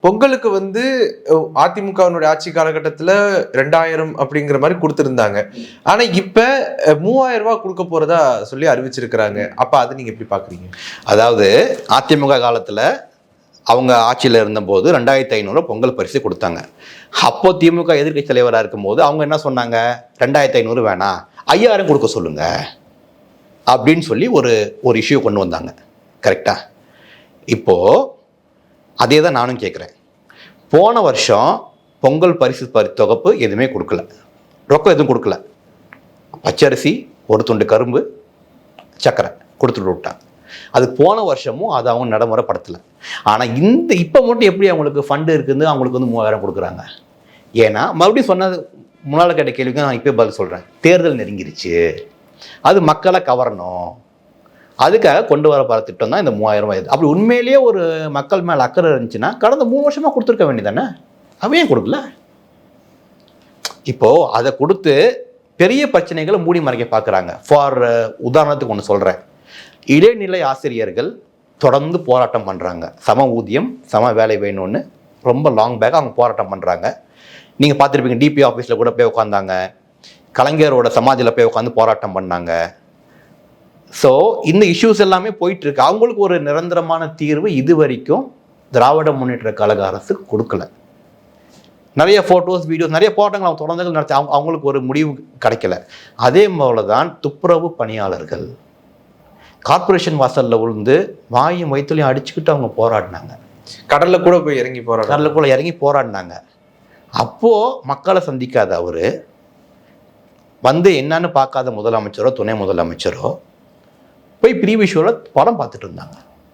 பொங்கலுக்கு வந்து அதிமுகவினுடைய ஆட்சி காலகட்டத்துல 2000 அப்படிங்கிற மாதிரி கொடுத்திருந்தாங்க. ஆனா இப்ப 3000 ரூபாய் கொடுக்க போறதா சொல்லி அறிவிச்சிருக்கிறாங்க. அப்ப அதை நீங்க எப்படி பாக்குறீங்க? அதாவது அதிமுக காலத்துல அவங்க ஆட்சியில் இருந்தபோது 2500 பொங்கல் பரிசு கொடுத்தாங்க. அப்போ திமுக எதிர்க்கட்சி தலைவராக இருக்கும்போது அவங்க என்ன சொன்னாங்க, 2500 வேணாம் 5000 கொடுக்க சொல்லுங்க அப்படின்னு சொல்லி ஒரு இஷ்யூ கொண்டு வந்தாங்க. கரெக்டா? இப்போ அதே தான் நானும் கேட்குறேன். போன வருஷம் பொங்கல் பரிசு தொகுப்பு எதுவுமே கொடுக்கல, ரொக்கம் எதுவும் கொடுக்கல. பச்சரிசி, ஒரு துண்டு கரும்பு, சக்கரை கொடுத்துட்டு விட்டாங்க. அது போன வருஷமும் அதை அவங்க நடைமுறைப்படுத்தலை. ஆனால் இப்போ மட்டும் எப்படி அவங்களுக்கு ஃபண்டு இருக்குது, அவங்களுக்கு வந்து 3000 கொடுக்குறாங்க? ஏன்னா மறுபடியும் சொன்னது முன்னால் கேட்ட கேள்விக்கு நான் இப்போ பதில் சொல்கிறேன். தேர்தல் நெருங்கிருச்சு, அது மக்களை கவரணும், அதுக்காக கொண்டு வர போகிற திட்டம் தான் இந்த 3000 ரூபாய். அப்படி உண்மையிலேயே ஒரு மக்கள் மேலே அக்கறை இருந்துச்சுன்னா கடந்த 3 வருஷமாக கொடுத்துருக்க வேண்டியதானே? அவையும் கொடுக்கல. இப்போது அதை கொடுத்து பெரிய பிரச்சனைகளை மூடி மறைக்க பார்க்குறாங்க. உதாரணத்துக்கு ஒன்று சொல்கிறேன். இடைநிலை ஆசிரியர்கள் தொடர்ந்து போராட்டம் பண்ணுறாங்க. சம ஊதியம், சம வேலை வேணும்னு ரொம்ப லாங் பேக் அவங்க போராட்டம் பண்ணுறாங்க. நீங்கள் பார்த்துருப்பீங்க, டிபி ஆஃபீஸில் கூட போய் உட்காந்தாங்க, கலைஞரோட சமாதியில் போய் உட்காந்து போராட்டம் பண்ணாங்க. ஸோ இந்த இஷ்யூஸ் எல்லாமே போயிட்டுருக்கு. அவங்களுக்கு ஒரு நிரந்தரமான தீர்வு இது வரைக்கும் திராவிட முன்னேற்ற கழக அரசு கொடுக்கல. நிறைய ஃபோட்டோஸ், வீடியோஸ், நிறைய போராட்டங்கள் அவங்க தொடர்ந்து நடத்தி அவங்களுக்கு ஒரு முடிவு கிடைக்கல. அதே போல தான் துப்புரவு பணியாளர்கள் கார்பரேஷன் வாசலில் விழுந்து வாயும் வயிற்றுலையும் அடிச்சுக்கிட்டு அவங்க போராடினாங்க. கடலில் கூட போய் இறங்கி போராடினாங்க. அப்போது மக்களை சந்திக்காத அவர் வந்து என்னன்னு பார்க்காத முதலமைச்சரோ துணை முதலமைச்சரோ போய் ப்ரீ விஷுவலில் படம் பார்த்துட்டு இருந்தாங்க.